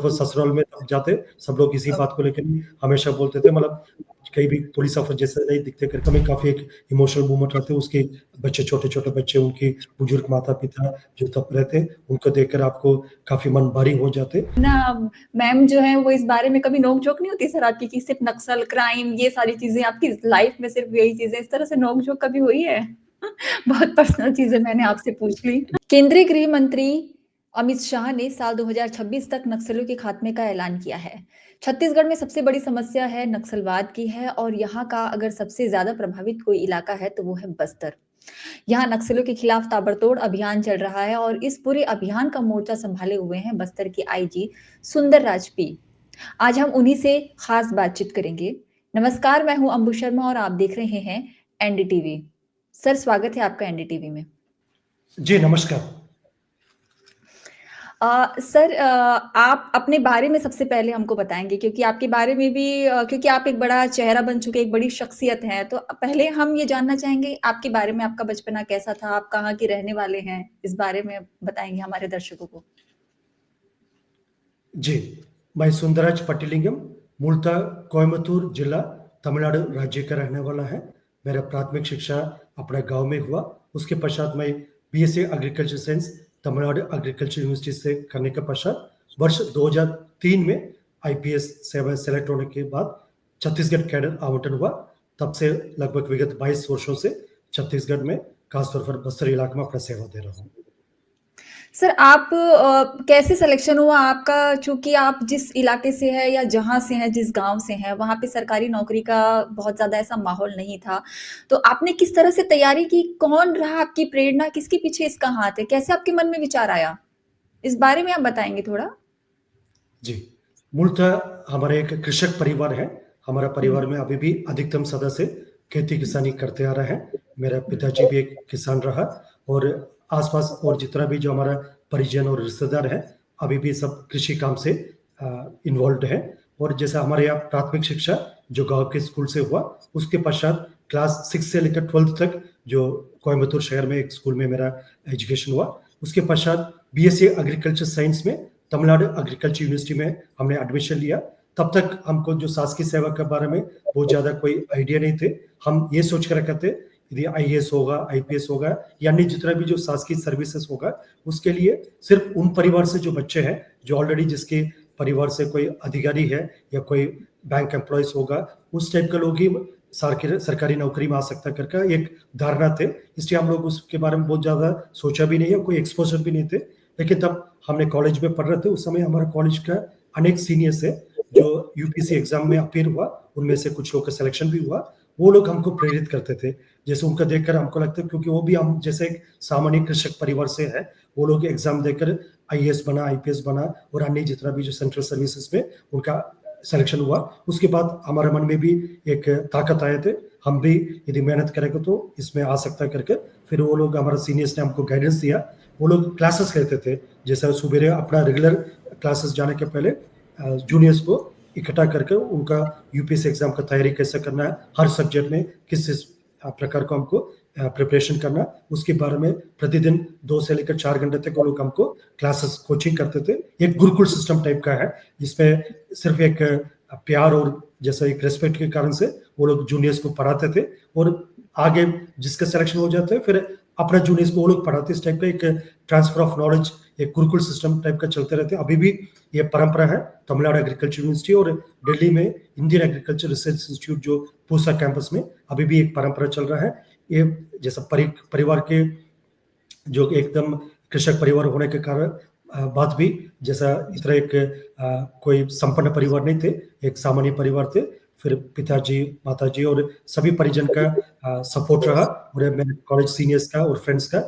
जब ससुराल में तब जाते सब लोग इसी बात को लेकर हमेशा बोलते थे, मतलब कहीं भी पुलिस ऑफिसर जैसे नहीं दिखते करके हमें काफ़ी एक इमोशनल मोमेंट रहते। उसके बच्चे, छोटे-छोटे बच्चे, उनके बुजुर्ग माता-पिता जो तब रहते, उनको देखकर आपको काफ़ी मन भारी हो जाते। ना मैम जो है वो इस बारे में कभी नोक-झोंक नहीं होती सर आपकी कि सिर्फ़ नक्सल, क्राइम ये सारी चीज़ें आपकी लाइफ़ में सिर्फ़ यही चीज़ें, इस तरह से नोक-झोंक कभी हुई है? बहुत पर्सनल चीज़ें मैंने आपसे पूछ ली। केंद्रीय गृह मंत्री अमित शाह ने साल 2026 तक नक्सलियों के खात्मे का ऐलान किया है। छत्तीसगढ़ में सबसे बड़ी समस्या है नक्सलवाद की है और यहाँ का अगर सबसे ज़्यादा प्रभावित कोई इलाका है तो वो है बस्तर। यहाँ नक्सलियों के खिलाफ ताबड़तोड़ अभियान चल रहा है और इस पूरे अभियान का मोर्चा संभाले हुए हैं बस्तर के आईजी सुंदर राज पी। आज हम उन्हीं से खास बातचीत करेंगे। नमस्कार, मैं हूं अंबु शर्मा और आप देख रहे हैं एनडीटीवी। सर, स्वागत है आपका एनडीटीवी में। जी, नमस्कार। सर, आप अपने बारे में सबसे पहले हमको बताएंगे क्योंकि आपके बारे में भी क्योंकि आप एक बड़ा चेहरा बन चुके, एक बड़ी शख्सियत हैं, तो पहले हम ये जानना चाहेंगे आपके बारे में, आपका बचपना कैसा था, आप कहाँ के रहने वाले हैं, इस बारे में बताएंगे हमारे दर्शकों को। जी, मैं सुंदरराज पट्टिलिंगम, मूलतः कोयम्बतूर जिला, तमिलनाडु राज्य का रहने वाला है। मेरा प्राथमिक शिक्षा अपने गांव में हुआ। उसके पश्चात मैं BSc agriculture science Tamil Nadu agriculture university से करने के पश्चात वर्ष 2003 में आईपीएस सेवा सेलेक्ट होने के बाद छत्तीसगढ़ कैडर आवंटन हुआ। तब से लगभग विगत 22 वर्षों से छत्तीसगढ़ में, खासतौर पर बस्तर इलाके में अपना सेवा दे रहा हूँ। सर, आप कैसे सिलेक्शन हुआ आपका? चूंकि आप जिस इलाके से हैं या जहां से हैं, जिस गांव से हैं, वहां पे सरकारी नौकरी का बहुत ज्यादा ऐसा माहौल नहीं था, तो आपने किस तरह से तैयारी की? कौन रहा आपकी प्रेरणा? किसके पीछे इसका हाथ है? कैसे आपके मन में विचार आया? इस बारे में आप बताएंगे थोड़ा। जी, मूलतः हमारा एक कृषक परिवार है। हमारा परिवार में अभी भी अधिकतम सदस्य खेती किसानी करते आ रहे हैं। मेरा पिताजी भी एक किसान रहा और आसपास और जितना भी जो हमारा परिजन और रिश्तेदार है, अभी भी सब कृषि काम से इन्वॉल्व है। और जैसा हमारे यहाँ प्राथमिक शिक्षा जो गांव के स्कूल से हुआ, उसके पश्चात क्लास 6 से लेकर 12th तक जो कोयम्बतूर शहर में एक स्कूल में मेरा एजुकेशन हुआ। उसके पश्चात बीएससी एग्रीकल्चर साइंस में तमिलनाडु एग्रीकल्चर यूनिवर्सिटी में हमने एडमिशन लिया। तब तक हमको जो शासकीय सेवा के बारे में बहुत ज़्यादा कोई आइडिया नहीं थे। हम ये सोच कर रखे थे यदि आईएएस होगा, आईपीएस होगा, यानी जितना भी जो शासकीय सर्विसेज होगा, उसके लिए सिर्फ उन परिवार से जो बच्चे हैं, जो ऑलरेडी जिसके परिवार से कोई अधिकारी है या कोई बैंक एम्प्लॉयज होगा, उस टाइप के लोग ही सरकारी नौकरी में आ सकता करके एक धारणा थे। इसलिए हम लोग उसके बारे में बहुत ज़्यादा सोचा भी नहीं है, कोई एक्सपोजर भी नहीं थे। लेकिन तब हमने कॉलेज में पढ़ रहे थे, उस समय हमारा कॉलेज का अनेक सीनियर्स है जो यूपीएससी एग्जाम में अपीयर हुआ, उनमें से कुछ लोग का सिलेक्शन भी हुआ। वो लोग हमको प्रेरित करते थे, जैसे उनका देखकर हमको लगता है, क्योंकि वो भी हम जैसे एक सामान्य कृषक परिवार से है, वो लोग एग्जाम देकर आईएएस बना, आईपीएस बना और अन्य जितना भी जो सेंट्रल सर्विसेज में उनका सिलेक्शन हुआ। उसके बाद हमारे मन में भी एक ताकत आए थे, हम भी यदि मेहनत करेंगे तो इसमें आ सकता है करके। फिर वो लोग, हमारे सीनियर्स ने हमको गाइडेंस दिया। वो लोग क्लासेस लेते थे, जैसा सुबह अपना रेगुलर क्लासेस जाने के पहले जूनियर्स को इकट्ठा करके उनका यूपीएससी एग्जाम का तैयारी कैसे करना है, हर सब्जेक्ट में किस प्रकार को हमको प्रिपरेशन करना, उसके बारे में प्रतिदिन 2 से लेकर 4 घंटे तक वो लोग हमको क्लासेस कोचिंग करते थे। एक गुरुकुल सिस्टम टाइप का है, जिसमें सिर्फ एक प्यार और जैसा एक रेस्पेक्ट के कारण से वो लोग जूनियर्स को पढ़ाते थे और आगे जिसका सिलेक्शन हो जाता है फिर अपना जूनियर्स को वो लोग पढ़ाते। इस टाइप का एक ट्रांसफर ऑफ नॉलेज, एक गुरुकुल सिस्टम टाइप का चलते रहते हैं। अभी भी ये परंपरा है तमिलनाडु एग्रीकल्चर यूनिवर्सिटी और दिल्ली में इंडियन एग्रीकल्चर रिसर्च इंस्टीट्यूट जो पूसा कैंपस में अभी भी एक परंपरा चल रहा है। ये जैसा परिवार के जो एकदम कृषक परिवार होने के कारण बात भी जैसा इतना एक कोई संपन्न परिवार नहीं थे, एक सामान्य परिवार थे। फिर पिताजी, माताजी और सभी परिजन का सपोर्ट रहा और मेरे कॉलेज सीनियर्स का और फ्रेंड्स का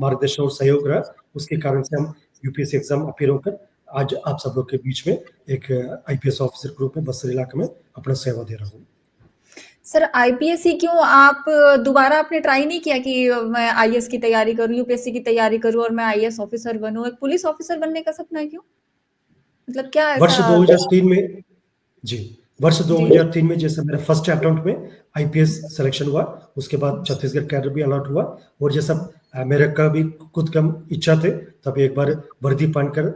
मार्गदर्शन और सहयोग रहा। उसके कारण से हम यूपीएससी एग्जाम अपीयर होकर आज आप सब लोग के बीच में एक आईपीएस ऑफिसर के रूप में बस्तर इलाके में अपना सेवा दे रहा हूँ। सर, आईपीएस ही क्यों? आप दोबारा आपने ट्राई नहीं किया कि मैं आईएएस की तैयारी करूं, यूपीएससी की तैयारी करूं और मैं आईएएस ऑफिसर बनूं? एक पुलिस ऑफिसर बनने का सपना है क्यों? मतलब क्या वर्ष ऐसा? 2003 में जी, वर्ष जी 2003 में जैसे मेरा फर्स्ट अटेम्प्ट में आईपीएस सिलेक्शन हुआ, उसके बाद छत्तीसगढ़ कैडर भी अलॉट हुआ और जैसा मेरे का भी खुद का इच्छा थे, तब एक बार वर्दी पहनकर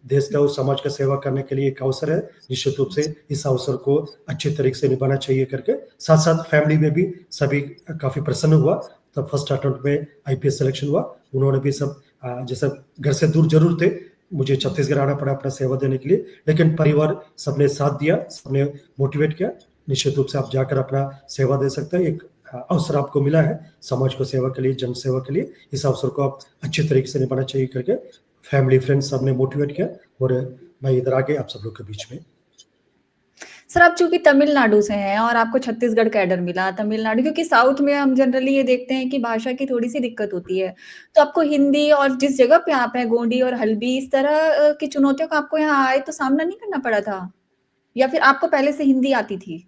देश का और समाज का सेवा करने के लिए एक अवसर है, निश्चित रूप से इस अवसर को अच्छे तरीके से निभाना चाहिए करके, साथ-साथ फैमिली में भी सभी काफ़ी प्रसन्न हुआ। तब फर्स्ट अटेम्प्ट में आईपीएस सिलेक्शन हुआ। उन्होंने भी सब जैसे घर से दूर ज़रूर थे, मुझे छत्तीसगढ़ आना पड़ा अपना सेवा देने के लिए, लेकिन परिवार सबने साथ दिया, सबने मोटिवेट किया। निश्चित रूप से आप जाकर अपना सेवा दे सकते हैं, एक अवसर आपको मिला है समाज को सेवा के लिए, जन सेवा के लिए, इस अवसर को आप अच्छे तरीके से निभाना चाहिए करके फैमिली, फ्रेंड्स सबने मोटिवेट किया और मैं इधर आ गया आप सब लोग के बीच में। सर आप चूँकि तमिलनाडु से हैं और आपको छत्तीसगढ़ कैडर मिला, तमिलनाडु क्योंकि साउथ में हम जनरली ये देखते हैं कि भाषा की थोड़ी-सी दिक्कत होती है। तो आपको हिंदी और जिस जगह पे आप हैं, गोंडी और हल्बी, इस तरह की चुनौतियों का आपको यहाँ आए तो सामना नहीं करना पड़ा था? या फिर आपको पहले से हिंदी आती थी?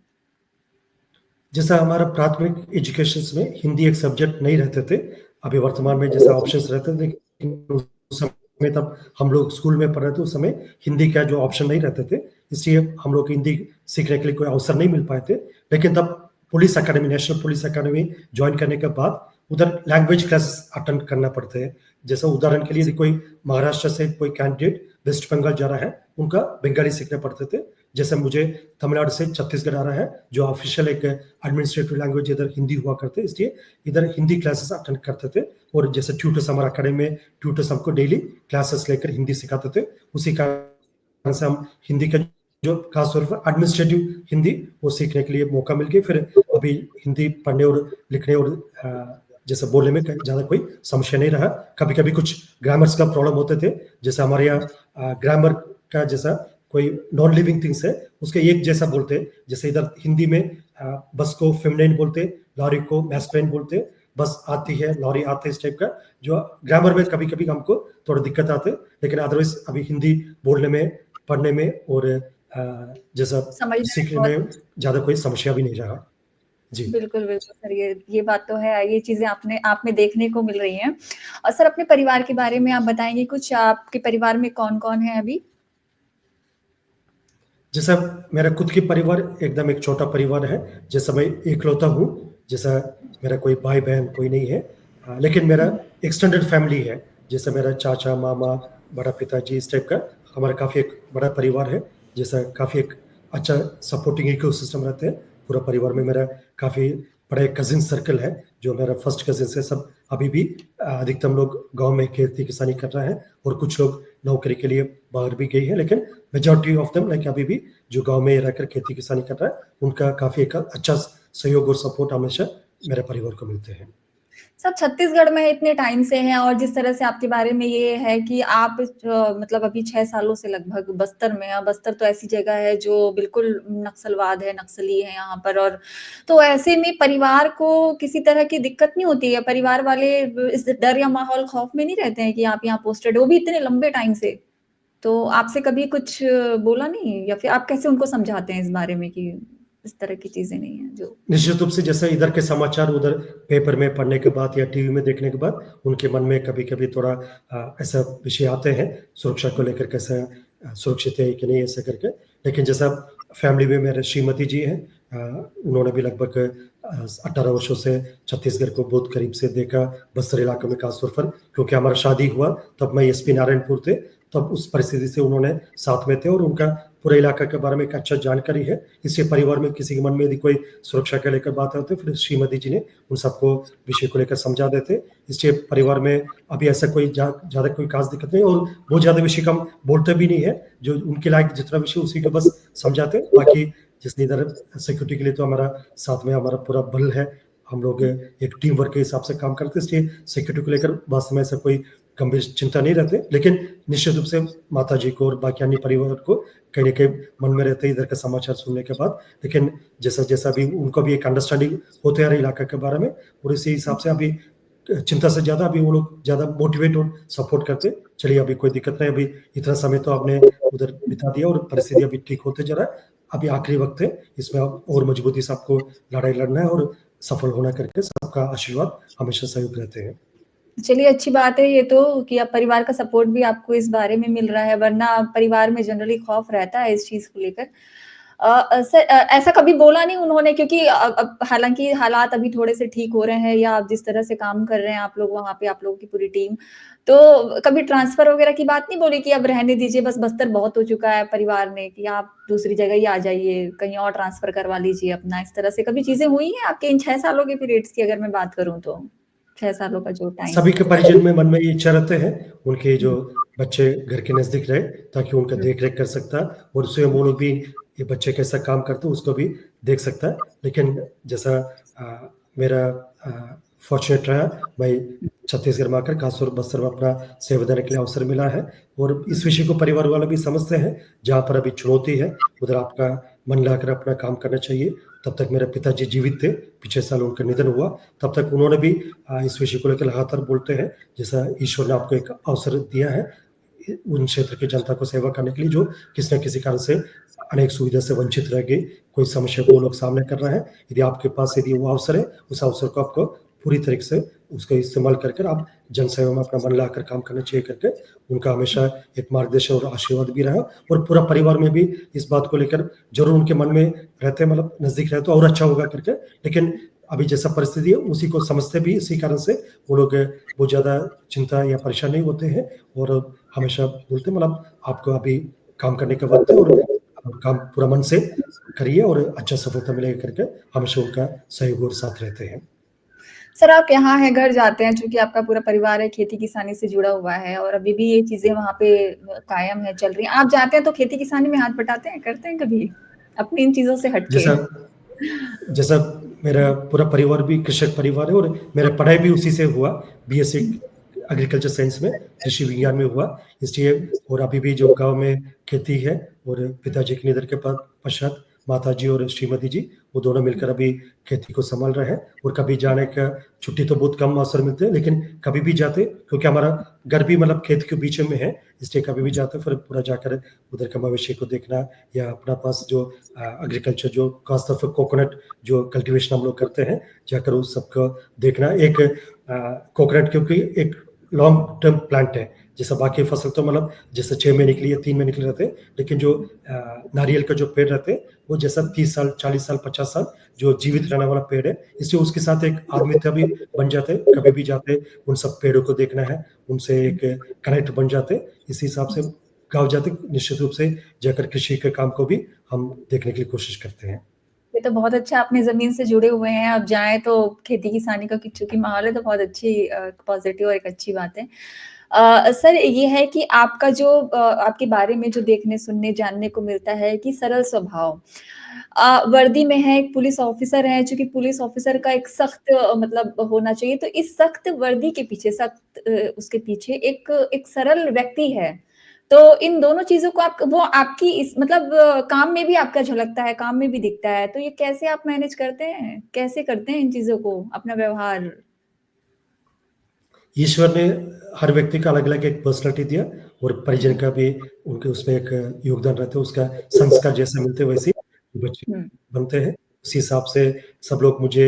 जैसा हमारा प्राथमिक एजुकेशंस में हिंदी एक सब्जेक्ट नहीं रहते थे, अभी वर्तमान में जैसा ऑप्शंस रहते थे, लेकिन उस समय तब हम लोग स्कूल में पढ़ रहे थे, उस समय हिंदी का जो ऑप्शन नहीं रहते थे, इसलिए हम लोग को हिंदी सीखने के लिए कोई अवसर नहीं मिल पाए थे। लेकिन तब police academy, national police academy join करने के बाद उधर लैंग्वेज क्लासेस अटेंड करना पड़ते हैं। जैसे उदाहरण के लिए यदि कोई महाराष्ट्र से कोई कैंडिडेट वेस्ट बंगाल जा रहा है, उनका बंगाली सीखने पड़ते थे। जैसे मुझे तमिलनाडु से छत्तीसगढ़ आ रहा है, जो ऑफिशियल एक एडमिनिस्ट्रेटिव लैंग्वेज इधर हिंदी हुआ करते, इसलिए इधर हिंदी क्लासेस अटेंड करते थे। और जैसे ट्यूटर्स हमारा अकेडमी में ट्यूटर्स हमको डेली क्लासेस लेकर हिंदी सिखाते थे, उसी कारण से हम हिंदी का जो खासतौर पर एडमिनिस्ट्रेटिव हिंदी वो सीखने के लिए मौका मिल गया। फिर अभी हिंदी पढ़ने और लिखने और जैसे बोलने में ज़्यादा कोई समस्या नहीं रहा। कभी-कभी कुछ ग्रामर्स का प्रॉब्लम होते थे, जैसे हमारे यहाँ ग्रामर का जैसा कोई नॉन लिविंग थिंग्स है, उसके एक जैसा बोलते हैं। जैसे इधर हिंदी में बस को फेमिनिन बोलते, लॉरी को मैस्कुलिन बोलते, बस आती है, लॉरी आते, इस टाइप का जो ग्रामर में कभी-कभी हमको थोड़ा दिक्कत आते, लेकिन अदरवाइज़ अभी हिंदी बोलने में, पढ़ने में और जैसा समझने में सीखने बहुत में ज़्यादा कोई समस्या भी नहीं रहा। जी। बिल्कुल, बिल्कुल सर, ये बात तो है, ये चीज़ें आप में देखने को मिल रही हैं। और सर अपने परिवार के बारे में आप बताएँगे कुछ? आपके परिवार में कौन-कौन है अभी? जैसा मेरा खुद की परिवार एकदम एक छोटा परिवार है, जैसा मैं इकलौता हूँ, जैसा मेरा कोई भाई-बहन कोई नहीं है। लेकिन मेरा एक्सटेंडेड फैमिली है, जैसे मेरा चाचा, मामा, बड़ा पिताजी, इस टाइप का हमारा काफ़ी एक बड़ा परिवार है, जैसा काफ़ी एक अच्छा सपोर्टिंग इकोसिस्टम रहते हैं। पूरा परिवार में मेरा काफ़ी बड़ा एक कज़िन सर्कल है, जो मेरा फर्स्ट कज़िन्स है, सब अभी भी अधिकतम लोग गाँव में खेती-किसानी कर रहे हैं और कुछ लोग नौकरी के लिए बाहर भी गए हैं, लेकिन मेजॉरिटी ऑफ देम लाइक अभी भी जो गाँव में रहकर खेती-किसानी कर रहा है, उनका काफ़ी एक अच्छा सहयोग और सपोर्ट हमेशा मेरे परिवार को मिलते हैं। सर छत्तीसगढ़ में इतने टाइम से हैं और जिस तरह से आपके बारे में ये है कि आप मतलब अभी 6 सालों से लगभग बस्तर में हैं। बस्तर तो ऐसी जगह है जो बिल्कुल नक्सलवाद है, नक्सली है यहाँ पर और तो ऐसे में परिवार को किसी तरह की दिक्कत नहीं होती है? परिवार वाले इस डर या माहौल खौफ में नहीं रहते हैं कि आप यहाँ पोस्टेड हो, वो भी इतने लंबे टाइम से? तो आपसे कभी कुछ बोला नहीं या फिर आप कैसे उनको समझाते हैं इस बारे में कि इस तरह की चीज़ें नहीं हैं जो निश्चित रूप से जैसे इधर के समाचार उधर पेपर में पढ़ने के बाद या टीवी में देखने के बाद उनके मन में कभी-कभी थोड़ा ऐसा विषय आते हैं, सुरक्षा को लेकर कैसा सुरक्षित है कि नहीं ऐसा करके। लेकिन जैसा फैमिली में मेरे श्रीमती जी हैं, उन्होंने भी लगभग 18 वर्षों से छत्तीसगढ़ को बहुत करीब से देखा, बस्तर इलाके में खास तौर पर क्योंकि हमारा शादी हुआ तब मैं एसपी नारायणपुर थे, तब उस परिस्थिति से उन्होंने साथ में थे और उनका पूरे इलाका के बारे में एक अच्छा जानकारी है। इससे परिवार में किसी के मन में यदि कोई सुरक्षा को लेकर बात आती है, फिर श्रीमती जी ने उन सबको विषय को लेकर समझा देते। इसलिए परिवार में अभी ऐसा कोई ज़्यादा कोई खास दिक्कत नहीं और बहुत ज़्यादा विषय का हम बोलते भी नहीं है, जो उनके लायक जितना विषय उसी को बस समझाते। बाकी जैसे इधर सिक्योरिटी के लिए तो हमारा साथ में हमारा पूरा बल है, हम लोग एक टीम वर्क के हिसाब से काम करते हैं, इसलिए सिक्योरिटी को लेकर वास्तव में ऐसा कोई गंभीर चिंता नहीं रहते। लेकिन निश्चित रूप से माताजी को और बाकी अन्य परिवार को कहीं न कहीं मन में रहते हैं इधर का समाचार सुनने के बाद। लेकिन जैसा-जैसा भी उनको भी एक अंडरस्टैंडिंग होते आ रहा है इलाका के बारे में और इसी हिसाब से अभी चिंता से ज़्यादा अभी वो लोग ज़्यादा मोटिवेट और सपोर्ट करते हैं। चलिए अभी कोई दिक्कत नहीं, अभी इतना समय तो आपने उधर बिता दिया और परिस्थिति अभी ठीक होते जा रहा है। अभी आखिरी वक़्त है, इसमें अब और मजबूती से आपको लड़ाई लड़ना है और सफल होना करके सबका आशीर्वाद हमेशा सहयोग रहते हैं। चलिए अच्छी बात है ये तो कि अब परिवार का सपोर्ट भी आपको इस बारे में मिल रहा है, वरना परिवार में जनरली खौफ रहता है इस चीज़ को लेकर। सर ऐसा कभी बोला नहीं उन्होंने क्योंकि अब हालाँकि हालात अभी थोड़े से ठीक हो रहे हैं या आप जिस तरह से काम कर रहे हैं आप लोग वहाँ पे आप लोगों की पूरी टीम, तो कभी ट्रांसफ़र वग़ैरह की बात नहीं बोली कि अब रहने दीजिए, बस बस्तर बहुत हो चुका है परिवार ने कि आप दूसरी जगह ही आ जाइए, कहीं और ट्रांसफ़र करवा लीजिए अपना, इस तरह से कभी चीज़ें हुई हैं आपके इन 6 सालों के पीरियड्स की अगर मैं बात करूँ तो? 6 सालों का जो टाइम सभी के परिजन में मन में ये इच्छा रहते हैं, उनके जो हुँ, बच्चे घर के नज़दीक रहे, ताकि उनका हुँ, देख-रेख कर सकता और स्वयं वो लोग भी ये बच्चे कैसा काम करते हैं, उसको भी देख सकता है। लेकिन जैसा मेरा फॉर्च्यूनेट रहा, मैं छत्तीसगढ़ में आकर खासतौर बस्तर में अपना सेवा देने के लिए अवसर मिला है और हुँ, इस विषय को परिवार वाले भी समझते हैं, जहाँ पर अभी चुनौती है, उधर आपका मन लगाकर अपना काम करना चाहिए। तब तक मेरे पिताजी जीवित थे, पिछले साल उनका निधन हुआ, तब तक उन्होंने भी इस विषय को लेकर लगातार बोलते हैं, जैसा ईश्वर ने आपको एक अवसर दिया है, उन क्षेत्र की जनता को सेवा करने के लिए जो किसी न किसी कारण से अनेक सुविधा से वंचित रह गए, कोई समस्या को वो लोग सामने कर रहे हैं। यदि आपके पास यदि वो अवसर है, उस अवसर को आपको पूरी तरीके से उसका इस्तेमाल कर आप जनसेवा में अपना मन लगाकर काम करना चाहिए करके उनका हमेशा एक मार्गदर्शन और आशीर्वाद भी रहा और पूरा परिवार में भी इस बात को लेकर ज़रूर उनके मन में रहते मतलब नज़दीक रहे तो और अच्छा होगा करके। लेकिन अभी जैसा परिस्थिति है उसी को समझते भी इसी कारण से वो लोग बहुत ज़्यादा चिंता या परेशान नहीं होते हैं और हमेशा बोलते हैं मतलब आपको अभी काम करने का वक़्त है और आप काम पूरा मन से करिए और अच्छा सफलता मिलेगा करके हमेशा उनका सहयोग और साथ रहते हैं। सर आप यहाँ हैं, घर जाते हैं, चूँकि आपका पूरा परिवार है, खेती-किसानी से जुड़ा हुआ है और अभी भी ये चीज़ें वहाँ पे कायम है, चल रही हैं। आप जाते हैं तो खेती-किसानी में हाथ बटाते हैं, करते हैं कभी? अपनी इन चीज़ों से हट के? जैसा जैसा मेरा पूरा परिवार भी कृषक परिवार है और मेरा पढ़ाई भी उसी से हुआ, बीएससी एग्रीकल्चर साइंस में, कृषि विज्ञान में हुआ। इसलिए और अभी भी जो गाँव में खेती है और पिताजी के निधन के पश्चात माताजी और श्रीमती जी, वो दोनों मिलकर अभी खेती को सँभाल रहे हैं और कभी जाने का छुट्टी तो बहुत कम अवसर मिलते हैं, लेकिन कभी भी जाते क्योंकि हमारा घर भी मतलब खेत के बीच में है, इसलिए कभी भी जाते फिर पूरा जाकर उधर का मवेशी को देखना या अपना पास जो एग्रीकल्चर जो खास तौर पे कोकोनट जो कल्टीवेशन हम लोग करते हैं, जाकर उस सबको देखना। एक कोकोनट क्योंकि एक लॉन्ग टर्म प्लांट है, जैसा बाकी फसल तो मतलब जैसे 6 महीने के लिए, 3 महीने के लिए रहते हैं, लेकिन जो नारियल का जो पेड़ रहते हैं, वो जैसा 30 साल, 40 साल, 50 साल जो जीवित रहने वाला पेड़ है, इसलिए उसके साथ एक आत्मीयता भी बन जाते हैं। कभी भी जाते, उन सब पेड़ों को देखना है, उनसे एक कनेक्ट बन जाते। इसी हिसाब से गाँव जाते निश्चित रूप से जाकर कृषि के काम को भी हम देखने के लिए कोशिश करते हैं। ये तो बहुत अच्छा अपनी ज़मीन से जुड़े हुए हैं, अब जाएँ तो खेती-किसानी का कि चूँकि माहौल है तो बहुत अच्छी पॉज़िटिव और एक अच्छी बात है। सर ये है कि आपका जो आपके बारे में जो देखने, सुनने, जानने को मिलता है कि सरल स्वभाव। वर्दी में है, एक पुलिस ऑफ़िसर है, चूँकि पुलिस ऑफ़िसर का एक सख्त मतलब होना चाहिए, तो इस सख्त वर्दी के पीछे उसके पीछे एक एक सरल व्यक्ति है। तो इन दोनों चीज़ों को आप वो आपकी इस मतलब काम में भी आपका झलकता है, काम में भी दिखता है, तो ये कैसे आप मैनेज करते हैं? कैसे करते हैं इन चीज़ों को, अपना व्यवहार? ईश्वर ने हर व्यक्ति का अलग-अलग एक पर्सनैलिटी दिया और परिजन हुँ, का भी उनके उसमें एक योगदान रहता है, उसका संस्कार जैसे मिलते हैं वैसे ही बच्चे हुँ, बनते हैं। उसी हिसाब से सब लोग मुझे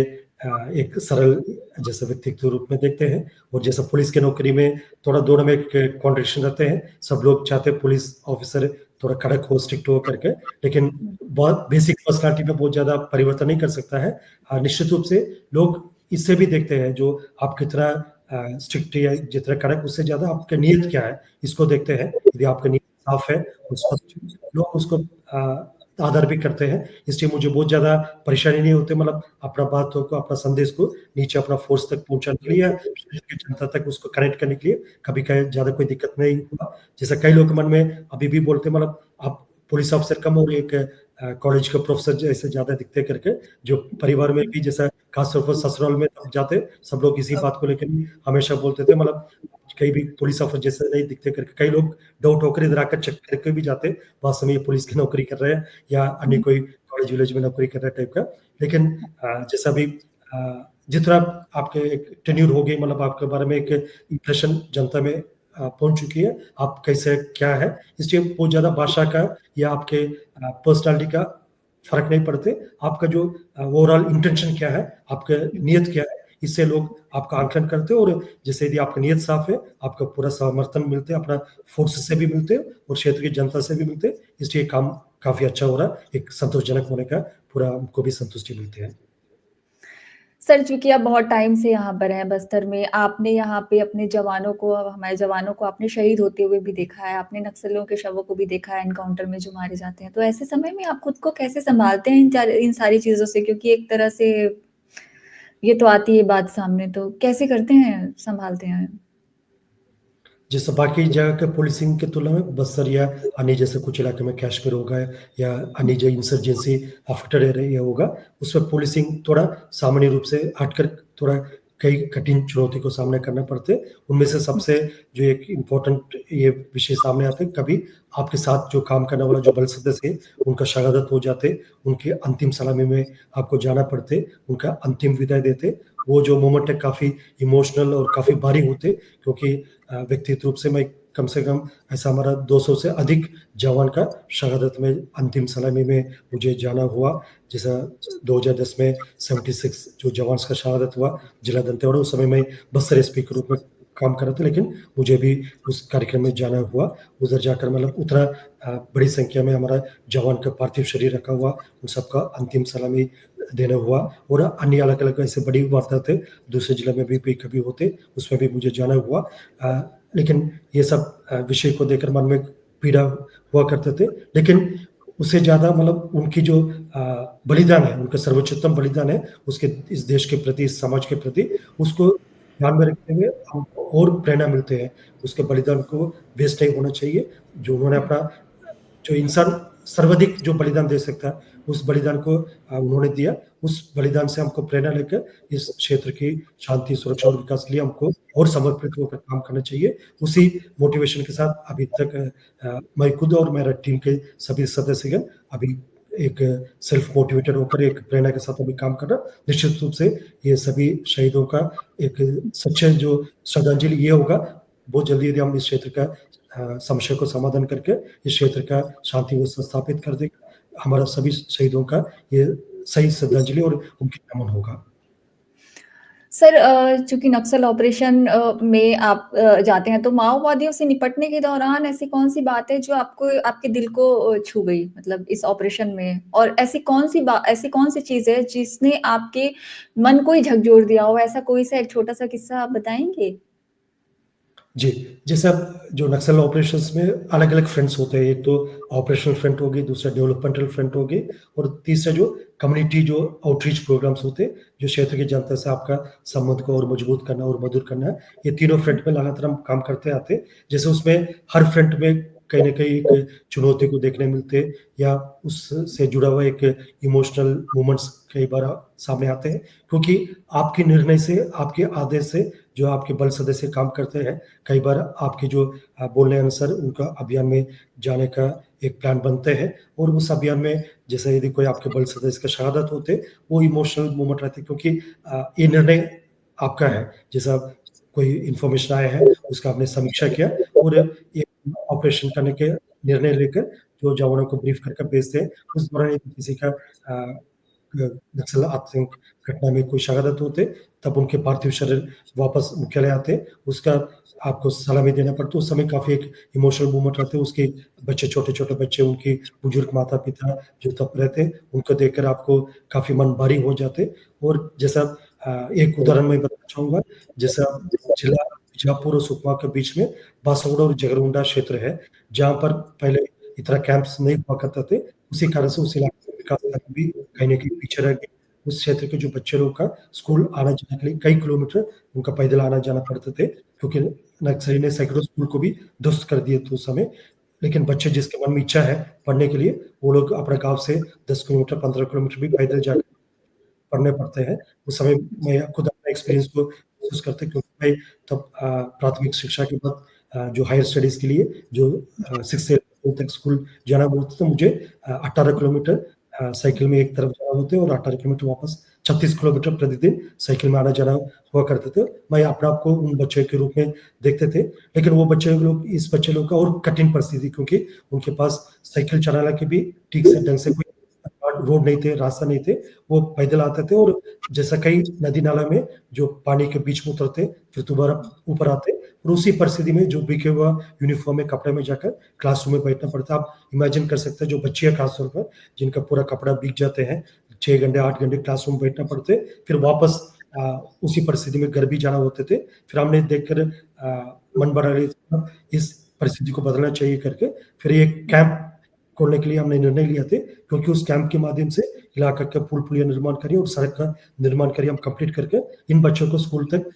एक सरल जैसे व्यक्तित्व के रूप में देखते हैं और जैसा पुलिस की नौकरी में थोड़ा दोनों में एक कॉन्ट्रडिक्शन रहते हैं। सब लोग चाहते हैं पुलिस ऑफ़िसर थोड़ा कड़क हो, स्ट्रिक्ट हो करके, लेकिन हुँ, बहुत बेसिक पर्सनैलिटी में बहुत ज़्यादा परिवर्तन नहीं कर सकता है। निश्चित रूप से लोग इससे भी देखते हैं जो आप कितना स्ट्रिक्ट या जितना कड़क उससे ज़्यादा आपका नीयत क्या है, इसको देखते हैं। यदि आपका नीयत साफ है और स्पष्ट लोग उसको आदर भी करते हैं। इसलिए मुझे बहुत ज़्यादा परेशानी नहीं होती मतलब अपना बातों को, अपना संदेश को नीचे अपना फ़ोर्स तक पहुँचाने के लिए या शहर की जनता तक उसको कनेक्ट करने के लिए कभी कहीं ज़्यादा कोई दिक्कत नहीं हुआ। जैसे कई लोग मन में अभी भी बोलते हैं मतलब आप पुलिस ऑफ़िसर कम और एक कॉलेज के प्रोफ़ेसर जैसे ज़्यादा दिखते हैं करके, जो परिवार में भी जैसा खास तौर पर ससुराल में तब जाते, सब लोग इसी बात को लेकर ही हमेशा बोलते थे मतलब कहीं भी पुलिस ऑफ़िसर जैसे नहीं दिखते करके। कई लोग डाउट होकर इधर आकर चेक करके भी जाते, बहुत समय ये पुलिस की नौकरी कर रहे हैं या अन्य हुँ, कोई कॉलेज-वॉलेज में नौकरी कर रहे टाइप का। लेकिन जैसा अभी जितना आपके एक टेन्योर हो गई मतलब आपके बारे में एक इंप्रेशन जनता में पहुँच चुकी है, आप कैसे क्या है, इसलिए बहुत ज़्यादा भाषा का या आपके पर्सनैलिटी का फ़र्क नहीं पड़ते। आपका जो ओवरऑल इंटेंशन क्या है, आपका नियत क्या है, इससे लोग आपका आकलन करते हैं और जैसे यदि आपकी नियत साफ़ है, आपका पूरा समर्थन मिलते हैं, अपना फ़ोर्स से भी मिलते हैं और क्षेत्र की जनता से भी मिलते हैं, इसलिए काम काफ़ी अच्छा हो रहा है। एक संतोषजनक होने का पूरा हमको भी संतुष्टि मिलती है। सर, चूँकि आप बहुत टाइम से यहाँ पर हैं बस्तर में, आपने यहाँ पे अपने जवानों को हमारे जवानों को आपने शहीद होते हुए भी देखा है, आपने नक्सलियों के शवों को भी देखा है एनकाउंटर में जो मारे जाते हैं। तो ऐसे समय में आप खुद को कैसे सँभालते हैं इन सारी चीज़ों से? क्योंकि एक तरह से ये तो आती है बात सामने, तो कैसे करते हैं, सँभालते हैं? जैसे बाकी जगह के पुलिसिंग की तुलना में बस्तर या अन्य जैसे कुछ इलाके में कश्मीर होगा या अन्य जो इंसर्जेंसी आफ्टर एरिया होगा, उसमें पुलिसिंग थोड़ा सामान्य रूप से हटकर थोड़ा कई कठिन चुनौती को सामना करना पड़ते हैं। उनमें से सबसे जो एक इम्पोर्टेंट ये विषय सामने आते हैं, कभी आपके साथ जो काम करने वाला जो बल सदस्य है, उनका शहादत हो जाते, उनकी अंतिम सलामी में आपको जाना पड़ते, उनका अंतिम विदाई देते। वो जो मोमेंट है काफ़ी इमोशनल और काफ़ी भारी होते, क्योंकि व्यक्तिगत रूप से मैं कम से कम ऐसा हमारा 200 से अधिक जवान का शहादत में अंतिम सलामी में मुझे जाना हुआ। जैसा 2010 में 76 जो जवान का शहादत हुआ जिला दंतेवाड़ा, उस समय मैं बस्तर एसपी के रूप में काम कर रहा था, लेकिन मुझे भी उस कार्यक्रम में जाना हुआ। उधर जाकर मतलब उतना बड़ी संख्या में हमारा जवान का पार्थिव शरीर रखा हुआ, उन सबका अंतिम सलामी देना हुआ। और अन्य अलग-अलग ऐसे बड़ी वारदातें दूसरे जिले में भी कभी होते, उसमें भी मुझे जाना हुआ। लेकिन ये सब विषय को देखकर मन में पीड़ा हुआ करते थे, लेकिन उससे ज़्यादा मतलब उनकी जो बलिदान है, उनका सर्वोच्चतम बलिदान है, उसके इस देश के प्रति, इस समाज के प्रति, उसको ध्यान में रखते हुए हमको और प्रेरणा मिलते हैं। उसके बलिदान को वेस्ट नहीं होना चाहिए। जो उन्होंने अपना जो इंसान सर्वाधिक जो बलिदान दे सकता है, उस बलिदान को उन्होंने दिया। उस बलिदान से हमको प्रेरणा लेकर इस क्षेत्र की शांति, सुरक्षा और विकास के लिए हमको और समर्पित होकर काम करना चाहिए। उसी मोटिवेशन के साथ अभी तक मैं खुद और मेरा टीम के सभी सदस्यगण अभी एक सेल्फ मोटिवेटेड होकर एक प्रेरणा के साथ अभी काम कर रहा। निश्चित रूप से ये सभी शहीदों का एक सच्चा जो श्रद्धांजलि ये होगा, बहुत जल्दी यदि हम इस क्षेत्र का समस्या को समाधान करके इस क्षेत्र का शांति व्यवस्था स्थापित कर देगा, हमारा सभी शहीदों का ये सही श्रद्धांजलि और उनके नमन होगा। सर, चूँकि नक्सल ऑपरेशन में आप जाते हैं, तो माओवादियों से निपटने के दौरान ऐसी कौन-सी बात है जो आपको आपके दिल को छू गई मतलब इस ऑपरेशन में? और ऐसी कौन-सी चीज़ है जिसने आपके मन को ही झकझोर दिया हो? ऐसा कोई-सा एक छोटा-सा किस्सा आप बताएँगे? जी, जैसे अब जो नक्सल ऑपरेशंस में अलग-अलग फ्रंट्स होते हैं, एक तो ऑपरेशनल फ्रंट हो गई, दूसरा डेवलपमेंटल फ्रंट हो गई और तीसरा जो कम्युनिटी जो आउटरीच प्रोग्राम्स होते हैं, जो क्षेत्र की जनता से आपका संबंध को और मजबूत करना और मधुर करना है, ये तीनों फ्रंट पे लगातार हम काम करते आते हैं। जैसे उसमें हर फ्रंट में कहीं न कहीं एक चुनौती को देखने मिलते हैं या उससे जुड़ा हुआ एक इमोशनल मोमेंट्स कई बार सामने आते हैं, क्योंकि आपके निर्णय से, आपके आदेश से जो आपके बल सदस्य काम करते हैं, कई बार आपके जो बोलने अनुसार उनका अभियान में जाने का एक प्लान बनते हैं और उस अभियान में जैसे यदि कोई आपके बल सदस्य का शहादत होते, वो इमोशनल मोमेंट रहते हैं, क्योंकि ये निर्णय आपका है। जैसा कोई इन्फॉर्मेशन आया है, उसका आपने समीक्षा किया और ये ऑपरेशन करने के निर्णय लेकर जो जवानों को ब्रीफ करके भेजते हैं, उस दौरान यदि किसी का नक्सल आतंक घटना में कोई शहादत होते, तब उनके पार्थिव शरीर वापस मुख्यालय आते, उसका आपको सलामी देना पड़ता। उस समय काफ़ी एक इमोशनल मोमेंट रहते हैं, उसके बच्चे, छोटे-छोटे बच्चे, उनके बुजुर्ग माता-पिता जो तब रहते, उनको देखकर आपको काफ़ी मन भारी हो जाते। और जैसा एक उदाहरण मैं बताना चाहूँगा, जैसा जिला बीजापुर और सुकमा के बीच में बासवड़ा और जगरगुंडा क्षेत्र है, जहाँ पर पहले इतना कैंप्स नहीं हुआ करते थे, उसी कारण से उस इलाके का विकास कार्य भी कहीं न कहीं पीछे रह गया। उस क्षेत्र के जो बच्चे लोग का स्कूल आना-जाने के लिए कई किलोमीटर उनका पैदल आना-जाना पड़ते थे, क्योंकि नक्सली ने सैकड़ों स्कूल को भी ध्वस्त कर दिए थे उस समय। लेकिन बच्चे जिसके मन में इच्छा है पढ़ने के लिए, वो लोग अपने गाँव से 10 किलोमीटर, 15 किलोमीटर भी पैदल जाकर पढ़ने पड़ते हैं। उस समय मैं खुद अपने एक्सपीरियंस को महसूस करता, क्योंकि मैं तब प्राथमिक शिक्षा के बाद जो हायर स्टडीज़ के लिए जो 6 से 12 तक स्कूल जाना होता था, तो मुझे 18 किलोमीटर साइकिल में एक तरफ जाना होता है और 18 किलोमीटर वापस 36 किलोमीटर प्रतिदिन साइकिल में आना-जाना हुआ करते थे। मैं अपने आप को उन बच्चों के रूप में देखते थे, लेकिन वो बच्चे लोग का और कठिन परिस्थिति, क्योंकि उनके पास साइकिल चलाने के भी ठीक से ढंग से कोई रोड नहीं थे, रास्ता नहीं थे, वो पैदल आते थे और जैसा कई नदी-नाला में जो पानी के बीच में उतरते, फिर दोबारा ऊपर आते और उसी परिस्थिति में जो भीगे हुआ यूनिफ़ॉर्म में, कपड़े में जाकर क्लासरूम में बैठना पड़ता। आप इमेजिन कर सकते हैं जो बच्चियाँ खास तौर पर, जिनका पूरा कपड़ा भीग जाते हैं, 6 घंटे, 8 घंटे क्लासरूम में बैठना पड़ते, फिर वापस उसी परिस्थिति में घर भी जाना होते थे। फिर हमने देखकर मन बना लिया इस परिस्थिति को बदलना चाहिए करके फिर एक कैंप खोलने के लिए हमने निर्णय लिया थे, क्योंकि उस कैंप के माध्यम से इलाका का पुल पुलिया निर्माण करिए और सड़क का निर्माण करिए हम कंप्लीट करके इन बच्चों को स्कूल तक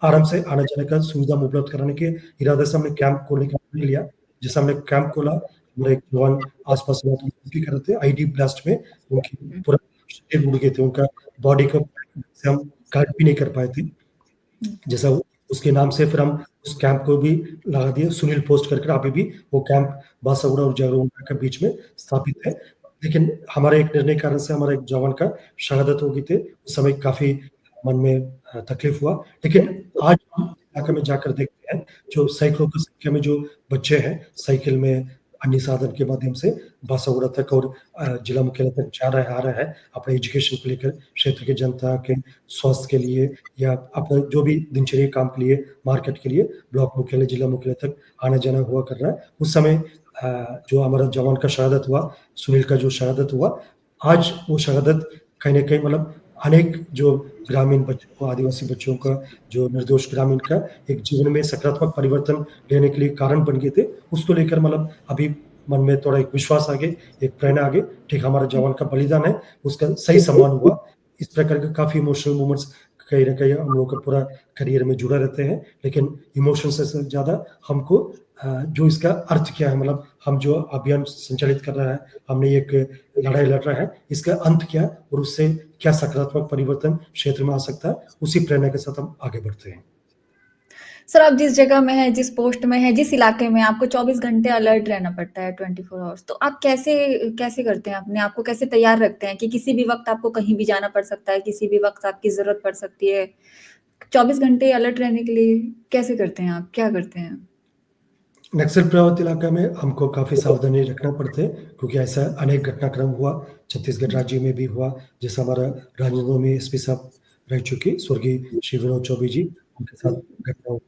आराम से आने जाने का सुविधा उपलब्ध कराने के इरादे से हमने कैंप खोलने का निर्णय लिया। जैसे हमने कैंप खोला, हमारे एक जवान आसपास कर रहे थे आईडी ब्लास्ट में, उनकी पूरा शरीर उड़ गए थे, उनका बॉडी को से हम गार्ड भी नहीं कर पाए थे। जैसा उसके नाम से फिर हम उस कैंप को भी लगा दिया, सुनील पोस्ट करके अभी भी वो कैंप बासागुड़ा और जागरूकता के बीच में स्थापित है। लेकिन हमारे एक निर्णय कारण से हमारे एक जवान का शहादत हो गई थी, उस समय काफी मन में तकलीफ हुआ। लेकिन आज हम इलाके में जाकर देखते हैं जो सैकड़ों की संख्या में जो बच्चे हैं साइकिल में अन्य साधन के माध्यम से बासागुड़ा तक और जिला मुख्यालय तक जा रहा है, आ रहा है अपने एजुकेशन को लेकर, क्षेत्र की जनता के स्वास्थ्य के लिए या अपना जो भी दिनचर्या काम के लिए, मार्केट के लिए ब्लॉक मुख्यालय, जिला मुख्यालय तक आना जाना हुआ कर रहा है। उस समय जो हमारा जवान का शहादत हुआ, सुनील का जो शहादत हुआ, आज वो शहादत कहीं न कहीं मतलब अनेक जो ग्रामीण बच्चों को, आदिवासी बच्चों का, जो निर्दोष ग्रामीण का एक जीवन में सकारात्मक परिवर्तन लेने के लिए कारण बन गए थे। उसको लेकर मतलब अभी मन में थोड़ा एक विश्वास आ गए, एक प्रेरणा आ गई, ठीक हमारा जवान का बलिदान है, उसका सही सम्मान हुआ। इस प्रकार के काफ़ी इमोशनल मोमेंट्स कहीं न कहीं हम लोगों का पूरा करियर में जुड़ा रहते हैं। लेकिन इमोशन से ज़्यादा हमको जो इसका अर्थ क्या है, मतलब हम जो अभियान संचालित कर रहा है, हमने एक लड़ाई लड़ रहा है, इसका अंत क्या और उससे क्या सकारात्मक परिवर्तन क्षेत्र में आ सकता है, उसी प्रेरणा के साथ हम आगे बढ़ते हैं। सर, आप जिस जगह में हैं, जिस पोस्ट में हैं, जिस इलाके में आपको 24 घंटे अलर्ट रहना पड़ता है 24 आवर्स, तो आप कैसे करते हैं अपने आप को, कैसे तैयार रखते हैं कि किसी भी वक्त आपको कहीं भी जाना पड़ सकता है, किसी भी वक्त आपकी ज़रूरत पड़ सकती है? 24 घंटे अलर्ट रहने के लिए कैसे करते हैं आप? क्या करते हैं? नक्सल प्रभावित इलाका में हमको काफ़ी सावधानी रखना पड़ता है, क्योंकि ऐसा अनेक घटनाक्रम हुआ, छत्तीसगढ़ राज्य में भी हुआ। जैसा हमारा राजनांदगांव में एसपी साहब रह चुके स्वर्गीय श्री विनोद चौबे जी, उनके साथ घटना हुई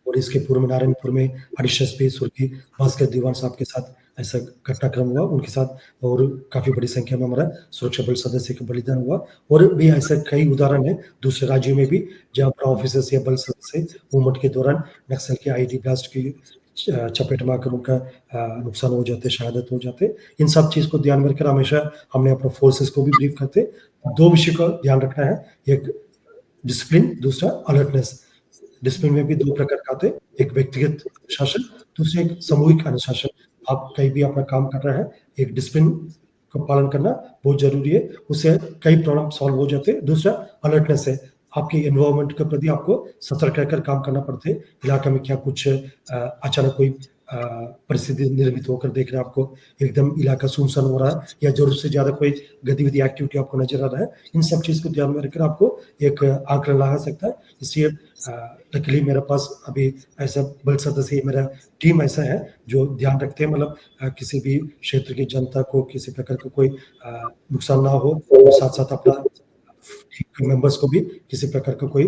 और इसके पूर्व में नारायणपुर में एडिशनल एसपी स्वर्गीय भास्कर दीवान साहब के साथ ऐसा घटनाक्रम हुआ उनके साथ, और काफ़ी बड़ी संख्या में हमारा सुरक्षा बल सदस्य का बलिदान हुआ। और भी ऐसा कई उदाहरण हैं दूसरे राज्यों में भी, जहाँ पर ऑफिसर्स या बल सदस्य मूवमेंट के दौरान नक्सल के आईडी ब्लास्ट की चपेट में आकर उनका नुकसान हो जाते, शहादत हो जाते। इन सब चीज़ को ध्यान में रखकर हमेशा हमने अपने फोर्सेस को भी ब्रीफ करते। 2 विषय का ध्यान रखना है, एक डिसिप्लिन, दूसरा अलर्टनेस। डिसिप्लिन में भी 2 प्रकार का आता है, एक व्यक्तिगत अनुशासन, दूसरा एक सामूहिक अनुशासन। आप कहीं भी अपना काम कर रहे हैं, एक डिसिप्लिन का पालन करना बहुत ज़रूरी है, उससे कई प्रॉब्लम सॉल्व हो जाते हैं। दूसरा अलर्टनेस है, आपके एनवायरनमेंट के प्रति आपको सतर्क रहकर काम करना पड़ता है। इलाका में क्या कुछ अचानक कोई परिस्थिति निर्मित होकर देख रहे हैं, आपको एकदम इलाका सुनसान हो रहा है या ज़रूरत से ज़्यादा कोई गतिविधि एक्टिविटी आपको नज़र आ रहा है, इन सब चीज़ को ध्यान में रखकर आपको एक आंकड़ा लगा सकता है। इसलिए लकीली मेरे पास अभी ऐसा बल सदस्य, मेरा टीम ऐसा है जो ध्यान रखते हैं, मतलब किसी भी क्षेत्र की जनता को किसी प्रकार का कोई नुकसान ना हो, और साथ साथ अपना मेंबर्स को भी किसी प्रकार का कोई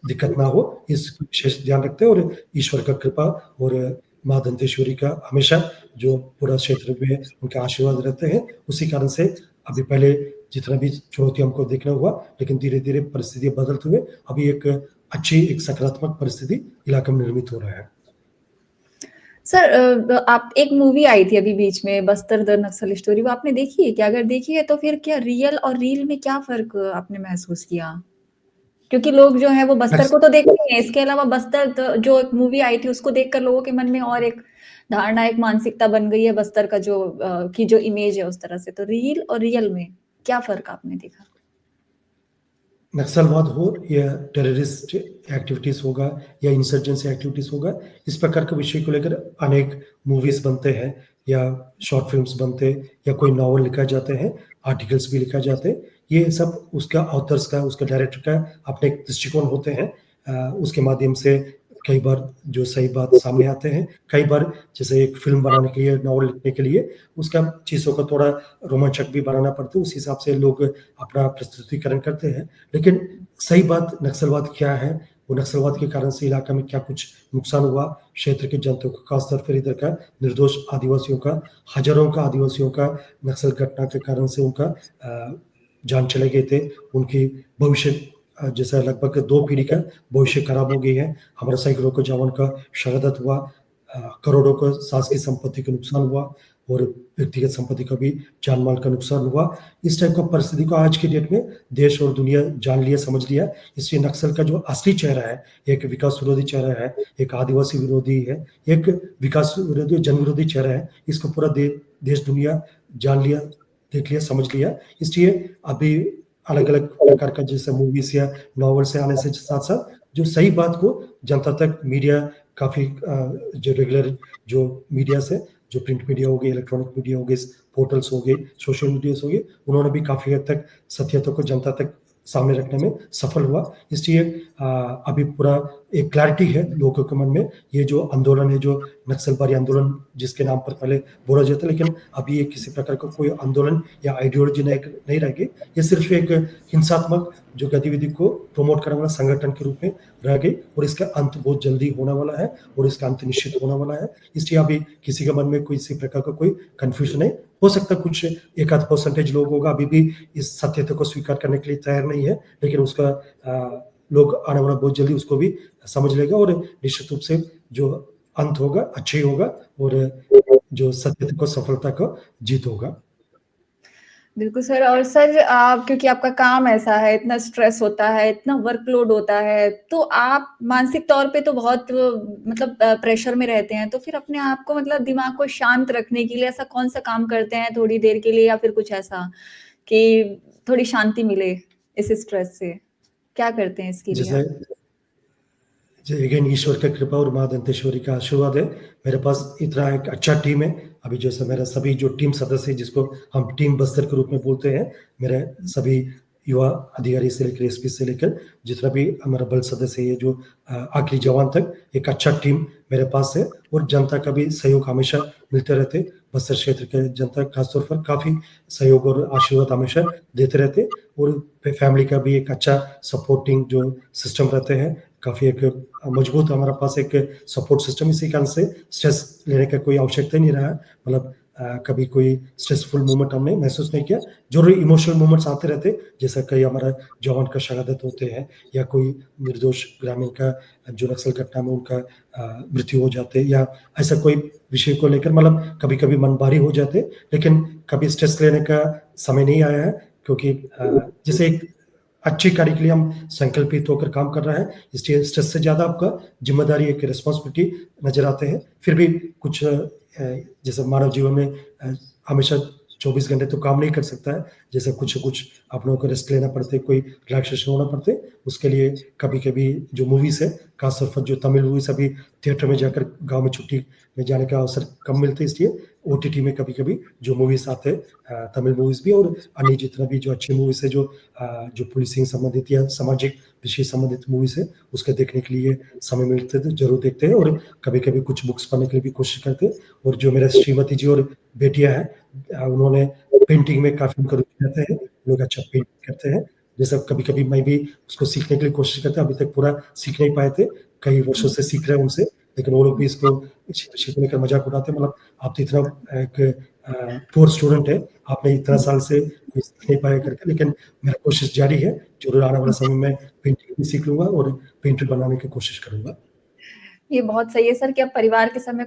दिक्कत ना हो, इस विशेष ध्यान रखते हैं। और ईश्वर का कृपा और माँ दंतेश्वरी का हमेशा जो पूरा क्षेत्र में उनके आशीर्वाद रहते हैं, उसी कारण से अभी पहले जितना भी चुनौती हमको देखना हुआ, लेकिन धीरे-धीरे परिस्थितियाँ बदलते हुए अभी एक अच्छी, एक सकारात्मक परिस्थिति इलाके में निर्मित हो रहा है। सर, आप एक मूवी आई थी अभी बीच में, बस्तर द नक्सल स्टोरी, वो आपने देखी है क्या? अगर देखी है तो फिर क्या रियल और रील में क्या फ़र्क आपने महसूस किया? क्योंकि लोग जो हैं वो बस्तर को तो देखते हैं, इसके अलावा बस्तर जो एक मूवी आई थी उसको देखकर लोगों के मन में और एक धारणा, एक मानसिकता बन गई है बस्तर का जो इमेज है उस तरह से। तो रील और रियल में क्या फ़र्क आपने देखा? नक्सलवाद हो या टेररिस्ट एक्टिविटीज़ होगा या इंसर्जेंसी एक्टिविटीज़ होगा, इस प्रकार के विषय को लेकर अनेक मूवीज़ बनते हैं या शॉर्ट फिल्म्स बनते हैं या कोई नॉवल लिखा जाते हैं, आर्टिकल्स भी लिखा जाते हैं। ये सब उसका ऑथर्स का, उसका डायरेक्टर का अपने एक दृष्टिकोण होते हैं। उसके माध्यम से कई बार जो सही बात सामने आते हैं, कई बार जैसे एक फ़िल्म बनाने के लिए, नॉवल लिखने के लिए उसका चीज़ों को थोड़ा रोमांचक भी बनाना पड़ता है, उस हिसाब से लोग अपना प्रस्तुतिकरण करते हैं। लेकिन सही बात नक्सलवाद क्या है, वो नक्सलवाद के कारण से इलाका में क्या कुछ नुकसान हुआ, क्षेत्र के जनता को, खासतौर पर इधर का निर्दोष आदिवासियों का, हज़ारों का आदिवासियों का नक्सल घटना के कारण से उनका जान चले गए थे, उनकी भविष्य जैसा लगभग 2 पीढ़ी का भविष्य खराब हो गई है। हमारे सैकड़ों को जवान का शहादत हुआ, करोड़ों को सास की संपत्ति का नुकसान हुआ और व्यक्तिगत संपत्ति का भी जान-माल का नुकसान हुआ। इस टाइप का परिस्थिति को आज की डेट में देश और दुनिया जान लिया, समझ लिया। इसलिए नक्सल का जो असली चेहरा है, एक विकास विरोधी चेहरा है, एक आदिवासी विरोधी है, एक विकास विरोधी, जन विरोधी चेहरा है। इसको पूरा देश दुनिया जान लिया, देख लिया, समझ लिया। इसलिए अभी अलग-अलग प्रकार का जैसे मूवीज़ या नॉवेल से आने से साथ-साथ जो सही बात को जनता तक मीडिया काफ़ी जो रेगुलर जो मीडियाज़ है, जो प्रिंट मीडिया हो गई, इलेक्ट्रॉनिक मीडिया हो गई, पोर्टल्स हो गए, सोशल मीडियाज़ हो गए, उन्होंने भी काफ़ी हद तक सत्यता को जनता तक सामने रखने में सफल हुआ। इसलिए अभी पूरा एक क्लैरिटी है लोगों के मन में। ये जो आंदोलन है, जो नक्सलबारी आंदोलन जिसके नाम पर पहले बोला जाता है, लेकिन अभी ये किसी प्रकार का कोई आंदोलन या आइडियोलॉजी नहीं रह गई। ये सिर्फ एक हिंसात्मक जो गतिविधि को प्रमोट करने वाला संगठन के रूप में रह गई और इसका अंत बहुत जल्दी होने वाला है और इसका अंत निश्चित होने वाला है। इसलिए अभी किसी के मन में कोई इसी प्रकार का कोई कन्फ्यूजन नहीं हो सकता। कुछ एक आध परसेंटेज लोग होगा अभी भी इस सत्यता को स्वीकार करने के लिए तैयार नहीं है, लेकिन उसका लोग आने वाला बहुत जल्दी उसको भी समझ लेगा और निश्चित रूप से जो अंत होगा अच्छा ही होगा और जो सत्यता को सफलता का जीत होगा। बिल्कुल सर। और सर आप, क्योंकि आपका काम ऐसा है, इतना स्ट्रेस होता है, इतना वर्कलोड होता है, तो आप मानसिक तौर पे तो बहुत मतलब प्रेशर में रहते हैं। तो फिर अपने आप को मतलब दिमाग को शांत रखने के लिए ऐसा कौन सा काम करते हैं थोड़ी देर के लिए, या फिर कुछ ऐसा कि थोड़ी शांति मिले इस स्ट्रेस से? क्या करते हैं इसके लिए जैसे आप? अगेन ईश्वर का कृपा और माँ दंतेश्वरी का आशीर्वाद है। मेरे पास इतना एक अच्छा टीम है। अभी जैसे मेरा सभी जो टीम सदस्य है, जिसको हम टीम बस्तर के रूप में बोलते हैं, मेरे सभी युवा अधिकारी से लेकर एसपी से लेकर जितना भी हमारा बल सदस्य है, जो आखिरी जवान तक, एक अच्छा टीम मेरे पास है और जनता का भी सहयोग हमेशा मिलते रहते। बस्तर क्षेत्र के जनता खासतौर पर काफ़ी सहयोग और आशीर्वाद हमेशा देते रहते और फैमिली का भी एक अच्छा सपोर्टिंग जो सिस्टम रहते हैं, काफ़ी एक मजबूत हमारे पास एक सपोर्ट सिस्टम। इसी कारण से स्ट्रेस लेने का कोई आवश्यकता नहीं रहा। मतलब कभी कोई स्ट्रेसफुल मोमेंट हमने महसूस नहीं किया। जरूर इमोशनल मोमेंट्स आते रहते, जैसा कई हमारा जवान का शहादत होते हैं या कोई निर्दोष ग्रामीण का जो नक्सल घटना में उनका मृत्यु हो जाते, या ऐसा कोई विषय को लेकर मतलब कभी कभी मन भारी हो जाते, लेकिन कभी स्ट्रेस लेने का समय नहीं आया है। क्योंकि जैसे एक अच्छे कार्य के लिए हम संकल्पित होकर काम कर रहे हैं, इसलिए स्ट्रेस से ज़्यादा आपका जिम्मेदारी, एक रिस्पॉन्सिबिलिटी नज़र आते हैं। फिर भी कुछ जैसे मानव जीवन में हमेशा 24 घंटे तो काम नहीं कर सकता है। जैसे कुछ अपनों को रेस्ट लेना पड़ते, कोई रिलैक्सेशन होना पड़ते, उसके लिए कभी-कभी जो मूवीज़ है, खासतौर पर जो तमिल मूवीज़ अभी थिएटर में जाकर गाँव में छुट्टी में जाने का अवसर कम मिलते, इसलिए ओटीटी में कभी-कभी जो मूवीज़ आते हैं, तमिल मूवीज़ भी और अन्य जितना भी जो अच्छी मूवीज़ है, जो पुलिसिंग संबंधित या सामाजिक विषय संबंधित मूवीज़ है, उसके देखने के लिए समय मिलते तो ज़रूर देखते हैं और कभी-कभी कुछ बुक्स पढ़ने के लिए भी कोशिश करते हैं। और जो मेरे श्रीमती जी और बेटियाँ हैं, उन्होंने पेंटिंग में काफ़ी उनका रुचि रहता है, लोग अच्छा पेंट करते हैं। जैसा कभी-कभी मैं भी उसको सीखने के लिए कोशिश करता हूँ, अभी तक पूरा सीख नहीं पाए थे, कई वर्षों से सीख रहे हैं उनसे, लेकिन वो लोग भी इसको सीखने का मज़ाक उड़ाते हैं। मतलब आप तो इतना एक पुअर स्टूडेंट है, आपने इतना साल से सीख नहीं पाया करके, लेकिन मेरा कोशिश जारी है। ज़रूर आने वाला समय में पेंटिंग भी सीख लूँगा और पेंटर बनाने की कोशिश करूँगा। ये बहुत सही है सर कि आप परिवार के समय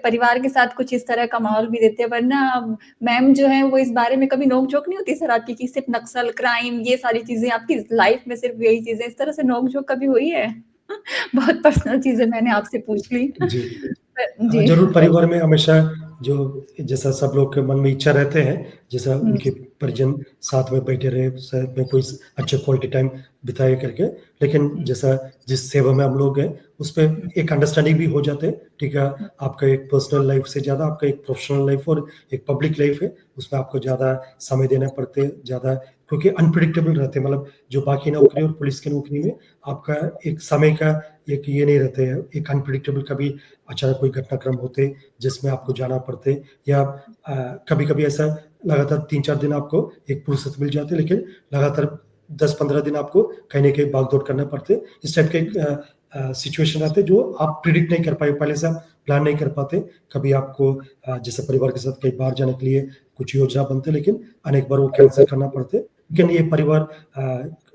परिवार के साथ कुछ इस तरह का माहौल भी देते हैं, वरना मैम जो है वो इस बारे में कभी नोक-झोंक नहीं होती सर आपकी कि सिर्फ नक्सल, क्राइम, ये सारी चीज़ें आपकी लाइफ में सिर्फ यही चीज़ें, इस तरह से नोक-झोंक कभी हुई है? बहुत पर्सनल चीज़ें मैंने आपसे पूछ ली। जी। जी। ज़रूर परिवार में हमेशा जो जैसा सब लोग के मन में इच्छा रहते हैं, जैसा उनके परिजन साथ में बैठे रहे, साथ में कोई अच्छा क्वालिटी टाइम बिताए करके, लेकिन जैसा जिस सेवा में हम लोग हैं, उस पे एक अंडरस्टैंडिंग भी हो जाते हैं, ठीक है? आपका एक पर्सनल लाइफ से ज़्यादा आपका एक प्रोफ़ेशनल लाइफ और एक पब्लिक लाइफ है, उसमें आपको ज़्यादा समय देना पड़ते हैं, ज़्यादा, क्योंकि अनप्रेडिक्टेबल रहते हैं। मतलब जो बाकी नौकरी और पुलिस की नौकरी में आपका एक समय का एक ये नहीं रहते हैं, एक अनप्रेडिक्टेबल कभी अचानक कोई घटनाक्रम होते जिसमें आपको जाना पड़ते, या कभी-कभी ऐसा लगातार 3-4 दिन आपको एक फुर्सत मिल जाती है, लेकिन लगातार 10-15 दिन आपको कहीं न कहीं भाग-दौड़ करना पड़ते। इस टाइप के एक सिचुएशन आते हैं जो आप प्रेडिक्ट नहीं कर पाए, पहले से आप प्लान नहीं कर पाते। कभी आपको जैसे परिवार के साथ कहीं बाहर जाने के लिए कुछ योजना बनते, लेकिन अनेक बार वो कैंसल करना पड़ते। लेकिन ये परिवार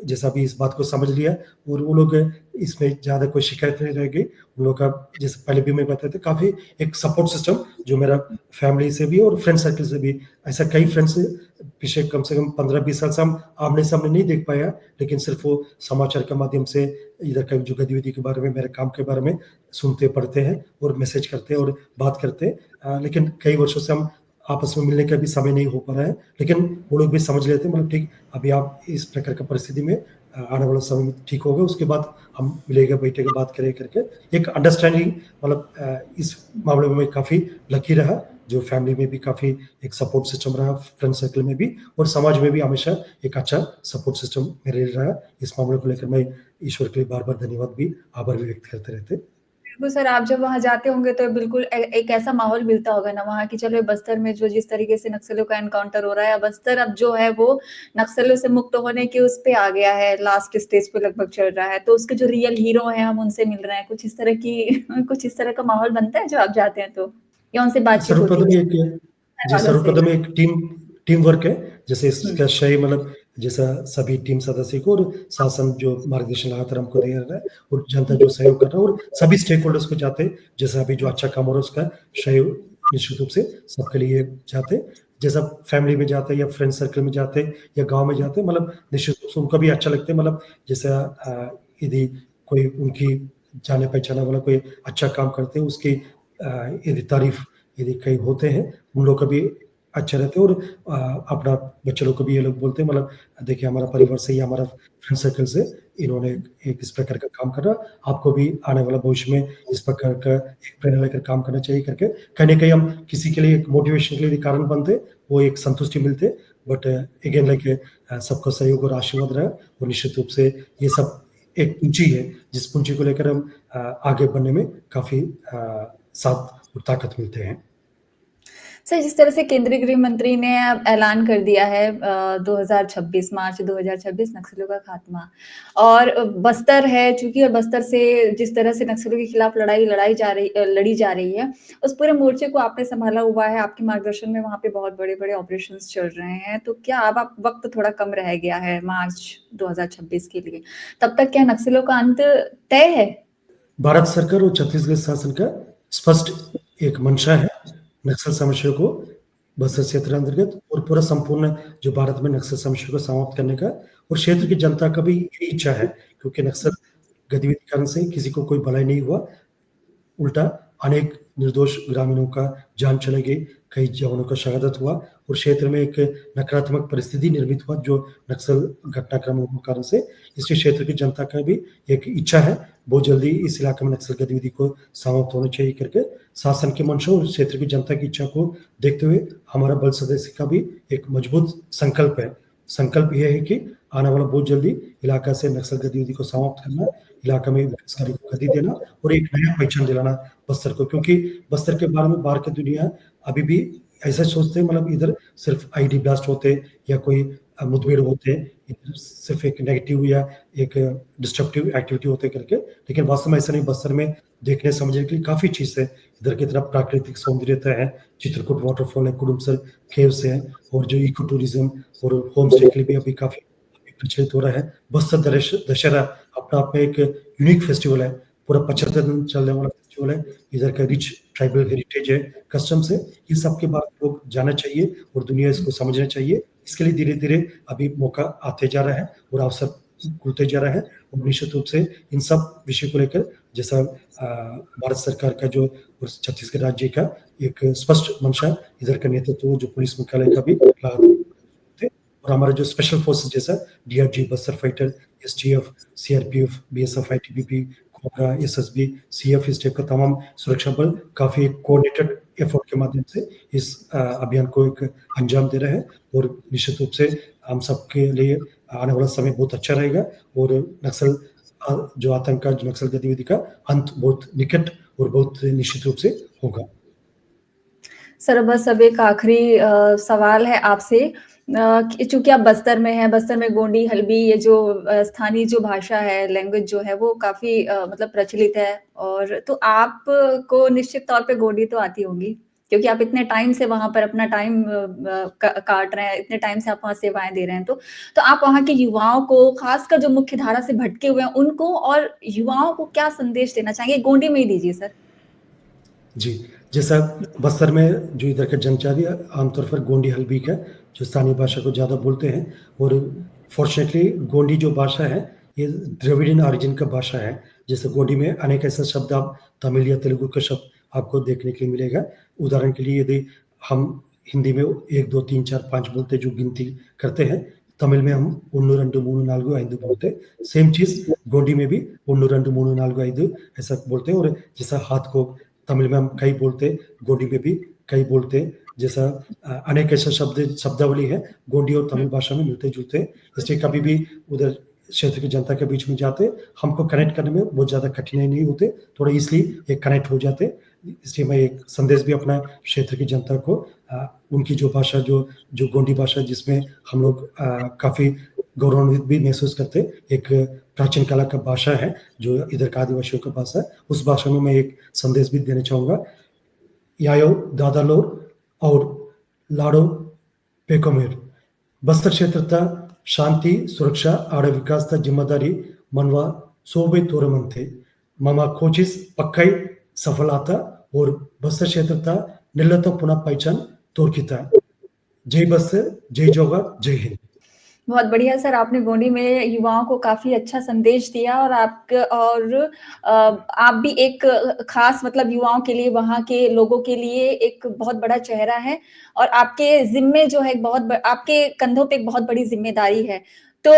जैसा अभी इस बात को समझ लिया और वो लोग इसमें ज़्यादा कोई शिकायत नहीं रह गई। उन लोग का जैसे पहले भी मैं बताया था काफ़ी एक सपोर्ट सिस्टम जो मेरा फैमिली से भी और फ्रेंड सर्कल से भी, ऐसा कई फ्रेंड्स पिछले कम से कम 15-20 साल से हम आमने-सामने नहीं देख पाया, लेकिन सिर्फ़ वो समाचार के माध्यम से इधर का जो गतिविधि के बारे में, मेरे काम के बारे में सुनते, पढ़ते हैं और मैसेज करते हैं और बात करते हैं। लेकिन कई वर्षों से हम आपस में मिलने का भी समय नहीं हो पा रहा है, लेकिन वो लोग भी समझ लेते हैं मतलब ठीक अभी आप इस प्रकार का परिस्थिति में आने वाला समय में ठीक होगा, उसके बाद हम मिलेंगे, बैठेंगे, बात करेंगे करके एक अंडरस्टैंडिंग मतलब इस मामले में मैं काफ़ी लकी रहा, जो फैमिली में भी काफ़ी एक सपोर्ट सिस्टम रहा, फ्रेंड सर्कल में भी और समाज में भी हमेशा एक अच्छा सपोर्ट सिस्टम मेरे लिए रहा। इस मामले को लेकर मैं ईश्वर के लिए बार-बार धन्यवाद भी, आभार भी व्यक्त करते रहते। बिल्कुल सर, आप जब वहाँ जाते होंगे तो बिल्कुल एक ऐसा माहौल मिलता होगा ना वहाँ कि चलो बस्तर में जो जिस तरीके से नक्सलियों का एनकाउंटर हो रहा है, बस्तर अब जो है वो नक्सलियों से मुक्त होने की उस पे आ गया है, लास्ट स्टेज पे लगभग चल रहा है। तो उसके जो रियल हीरो हैं हम उनसे मिल रहे हैं, कुछ इस तरह की कुछ इस तरह का माहौल बनता है जब आप जाते हैं तो? या उनसे बातचीत होती सर्वप्रथम है एक जी, घरवालों से? सर्वप्रथम एक टीम वर्क है। जैसे हुँ, इसका श्रेय मतलब जैसा सभी टीम सदस्य को और शासन जो मार्गदर्शन लगातार हमको दे रहा है और जनता जो सहयोग कर रहा है और सभी स्टेक होल्डर्स को जाते हैं, जैसा अभी जो अच्छा काम हो रहा है उसका श्रेय निश्चित रूप से सबके लिए जाते हैं। जैसा फैमिली में जाते हैं या फ्रेंड सर्कल में जाते हैं या गाँव में जाते हैं मतलब निश्चित रूप से उनको भी अच्छा लगता है मतलब जैसा यदि कोई उनकी जाने-पहचाने वाला कोई अच्छा काम करते हैं उसकी यदि तारीफ़ यदि कहीं होते हैं, उन लोग का भी अच्छे रहते हैं और अपना बच्चे लोग को भी ये लोग बोलते हैं मतलब देखिए हमारा परिवार से ही हमारा फ्रेंड सर्कल से इन्होंने एक इस प्रकार का काम करा, आपको भी आने वाला भविष्य में इस प्रकार का एक प्रेरणा लेकर काम करना चाहिए करके, कहीं न कहीं हम किसी के लिए एक मोटिवेशन के लिए कारण बनते, वो एक संतुष्टि मिलते। बट अगेन लाइक सबका सहयोग और आशीर्वाद रहा और निश्चित रूप से ये सब एक पूंजी है, जिस पूंजी को लेकर हम आगे बढ़ने में काफ़ी साथ और ताकत मिलते हैं। सर, जिस तरह से केंद्रीय गृह मंत्री ने अब ऐलान कर दिया है 2026 मार्च 2026 नक्सलियों का खात्मा और बस्तर है चूँकि और बस्तर से जिस तरह से नक्सलियों के खिलाफ लड़ी जा रही है, उस पूरे मोर्चे को आपने सँभाला हुआ है, आपके मार्गदर्शन में वहाँ पे बहुत बड़े-बड़े ऑपरेशंस चल रहे हैं, तो क्या अब आप वक़्त थोड़ा कम रह गया है मार्च 2026 के लिए, तब तक क्या नक्सलियों का अंत तय है? भारत सरकार और छत्तीसगढ़ शासन का स्पष्ट एक मंशा है, नक्सल समस्या को बस्तर क्षेत्र अंतर्गत और पूरा संपूर्ण जो भारत में नक्सल समस्या को समाप्त करने का और क्षेत्र की जनता का भी यही इच्छा है, क्योंकि नक्सल गतिविधि के कारण से किसी को कोई भलाई नहीं हुआ। उल्टा अनेक निर्दोष ग्रामीणों का जान चली गई, कई जवानों का शहादत हुआ और क्षेत्र में एक नकारात्मक परिस्थिति निर्मित हुआ जो नक्सल घटनाक्रमों के कारण से। इसलिए क्षेत्र की जनता का भी एक इच्छा है, बहुत जल्दी इस इलाके में नक्सल गतिविधि को समाप्त होना चाहिए करके। शासन की मंशा और क्षेत्र की जनता की इच्छा को देखते हुए हमारा बल सदस्य का भी एक मजबूत संकल्प है। संकल्प ये है कि आने वाला बहुत जल्दी इलाका से नक्सल गतिविधि को समाप्त करना, इलाका में विकास कार्य को गति देना और एक नया पहचान दिलाना बस्तर को, क्योंकि बस्तर के बारे में बाहर की दुनिया अभी भी ऐसा सोचते हैं मतलब इधर सिर्फ आईडी ब्लास्ट होते या कोई मुठभेड़ होते, इधर सिर्फ एक नेगेटिव या एक डिस्ट्रक्टिव एक्टिविटी होते करके, लेकिन वास्तव में ऐसा नहीं। बस्तर में देखने समझने के लिए काफ़ी चीज़ है। इधर की तरफ प्राकृतिक सौंदर्यता है, चित्रकूट वाटरफॉल है, कुडुमसर केव्स है और जो इको टूरिज़्म और होम स्टे के लिए भी अभी काफ़ी प्रचलित हो रहा है। बस्तर दशहरा अपना आप में एक यूनिक फेस्टिवल है, पूरा 75 दिन चलने वाला फेस्टिवल है। इधर का रिच ट्राइबल हेरिटेज है, कस्टम्स है, ये सब के बारे में लोग जानना चाहिए और दुनिया इसको समझना चाहिए। इसके लिए धीरे-धीरे अभी मौका आते जा रहा है और अवसर खुलते जा रहा है और निश्चित रूप से इन सब विषय को लेकर जैसा भारत सरकार का जो और छत्तीसगढ़ राज्य का एक स्पष्ट मंशा, इधर का नेतृत्व जो पुलिस मुख्यालय का भी थे और हमारा जो स्पेशल फोर्सेस जैसा DRG, Bastar fighter, STF, CRPF, BSF, ITBP, cobra, SSB, CF इस टाइप का तमाम सुरक्षा बल काफ़ी कोऑर्डिनेटेड एफर्ट के माध्यम से इस अभियान को एक अंजाम दे रहे हैं और निश्चित रूप से हम सबके लिए आने वाला समय बहुत अच्छा रहेगा और नक्सल जो आतंक का, जो नक्सल गतिविधि का अंत बहुत निकट और बहुत निश्चित रूप से होगा। सर बस अब एक आखिरी सवाल है आपसे कि चूँकि आप बस्तर में हैं, बस्तर में गोंडी, हल्बी ये जो स्थानीय जो भाषा है, लैंग्वेज जो है वो काफ़ी मतलब प्रचलित है और तो आपको निश्चित तौर पे गोंडी तो आती होगी, क्योंकि आप इतने टाइम से वहाँ पर अपना टाइम काट रहे हैं, इतने टाइम से आप वहाँ सेवाएँ दे रहे हैं। तो आप वहाँ के युवाओं को, खासकर जो मुख्य धारा से भटके हुए हैं, उनको और युवाओं को क्या संदेश देना चाहेंगे? गोंडी में ही दीजिए सर। जी, जैसा बस्तर में जो इधर का जनजाति आमतौर पर गोंडी हल्बी है, जो स्थानीय भाषा को ज़्यादा बोलते हैं और फ़ॉर्चुनेटली गोंडी जो भाषा है, ये द्रविडियन ऑरिजिन का भाषा है। जैसे गोंडी में अनेक ऐसे शब्द आप तमिल या तेलुगु का शब्द आपको देखने के लिए मिलेगा। उदाहरण के लिए यदि हम हिंदी में 1, 2, 3, 4, 5 बोलते जो गिनती करते हैं, तमिल में हम 1, 2, 3, 4, 5 बोलते हैं। सेम चीज़ गोंडी में भी 1, 2, 3, 4, 5 ऐसा बोलते हैं और जैसा हाथ को तमिल में हम कई बोलते हैं, गोंडी में भी कई बोलते हैं। जैसा अनेक ऐसे शब्दावली है, गोंडी और तमिल भाषा में मिलते-जुलते हैं। इसलिए कभी भी उधर क्षेत्र की जनता के बीच में जाते, हमको कनेक्ट करने में बहुत ज़्यादा कठिनाई नहीं होते, थोड़ा ईज़िली एक कनेक्ट हो जाते। इसलिए मैं एक संदेश भी अपना क्षेत्र की जनता को उनकी जो भाषा जो गोंडी भाषा जिसमें हम लोग काफ़ी गौरवान्वित भी महसूस करते, एक प्राचीन काल का भाषा है, जो इधर का आदिवासियों का भाषा है, उस भाषा में मैं एक संदेश भी देना चाहूँगा। यायो दादालो और लाडो पेकोमेर बस्तर क्षेत्रता शांति सुरक्षा आड़ विकासता जिम्मेदारी मनवा सोबे तोरमंते ममा कोचिस पक्कई सफलता और बस्तर क्षेत्रता निलता पुनः पहचान तोरकिता। जय बस्तर, जय जोगा, जय हिंद। बहुत बढ़िया सर, आपने गोंडी में युवाओं को काफ़ी अच्छा संदेश दिया और आप भी एक खास मतलब युवाओं के लिए, वहाँ के लोगों के लिए एक बहुत बड़ा चेहरा हैं और आपके ज़िम्मे जो है आपके कंधों पे एक बहुत बड़ी ज़िम्मेदारी है। तो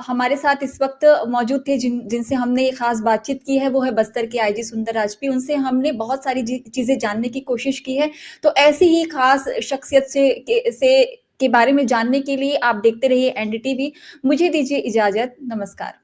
हमारे साथ इस वक़्त मौजूद थे जिनसे हमने ये खास बातचीत की है, वो है बस्तर के आईजी सुंदर राजपी। उनसे हमने बहुत सारी चीज़ें जानने की कोशिश की है। तो ऐसी ही खास शख्सियत के बारे में जानने के लिए आप देखते रहिए एनडीटीवी। मुझे दीजिए इजाज़त, नमस्कार।